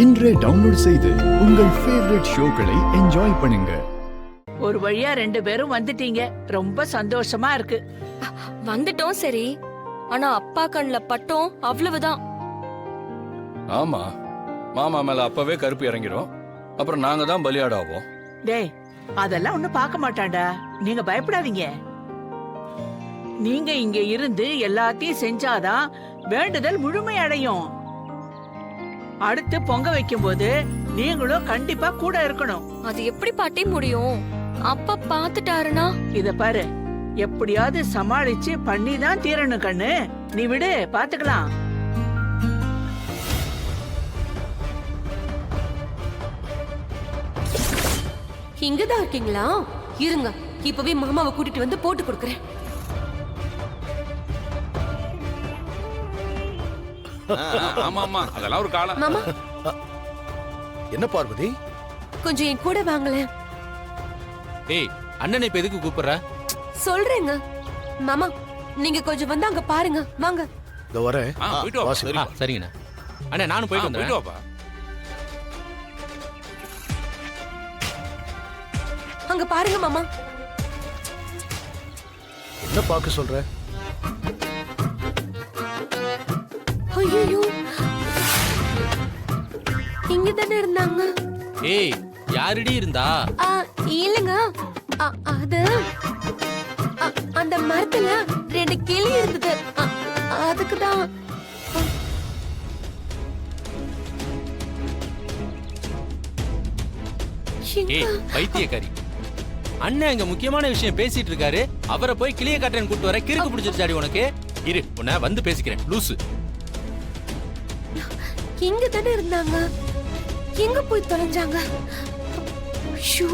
இன்றே டவுன்லோட் செய்து உங்கள் ஃபேவரட் ஷோக்களை என்ஜாய் பண்ணுங்க. ஒரு வழியா 2 பேரும் வந்துட்டீங்க. ரொம்ப சந்தோஷமா இருக்கு. வந்துட்டோம் சரி, ஆனா அப்பா கண்ணுல பட்டோம் அவ்வளவுதான். ஆமா, மாமா மேல அப்பவே கருப்பு இறங்கிரும். அப்புறம் நாங்க தான் பலியாடாவோம். டேய், அதெல்லாம் ஒண்ணும் பார்க்க மாட்டான்டா. நீங்க பயப்படாதீங்க. நீங்க இங்க இருந்து எல்லாத்தையும் செஞ்சாதான் வேண்டுதல் முழுமை அடையும். அடுத்து பொங்க வைக்கும் போது நீங்களும் கண்டிப்பா கூட இருக்கணும். அது எப்படி பாட்டி முடியும்? அப்பா பாத்துட்டாருனா? இத பாரு, எப்படியாவது சமாளிச்சு பண்ணிதான் தீரணும் கண்ணு. நீ விடு, பாத்துக்கலாம். இங்கதான் இருக்கீங்களா? இருங்க, இப்பவே மாமாவை கூட்டிட்டு வந்து போட்டு கொடுக்கறேன். ஆமா ஆமா, அதெல்லாம் ஒரு காலம். மாமா, என்ன பார்வதி? கொஞ்சம் என் கூட வாங்களேன். ஏய், அண்ணனை இப்ப எதுக்கு கூப்பிடுற? சொல்றேங்க. மாமா, நீங்க கொஞ்சம் வந்து அங்க பாருங்க. வாங்க. இதோ வரேன். போயிட்டு வா. சரி. சரிங்கண்ணா. அண்ணா நானும் போயிட்டு வந்துறேன். போயிட்டு வாப்பா. அங்க பாருங்க மாமா. என்ன பார்க்க சொல்ற? ஐயோ, இங்க தானே இருந்தாங்க. ஏய், யாரடி இருந்தா? இல்லங்க, அது அந்த மரத்துல 2 கிளி இருந்தது. அதுக்குதான். ஏய், பைத்தியக்காரி. அண்ணன் இங்க முக்கியமான விஷயம் பேசிட்டு இருக்காரு. அவரை போய் கிளிய காட்டுறேன்னு கூட்டு வர கிறுக்கு பிடிச்சிருச்சாடி உனக்கு? இரு, உன்னை வந்து பேசிக்கிறேன் லூசு. இங்க தானே இருந்தாங்க, எங்க போய் தொலைஞ்சாங்க? ஷூ.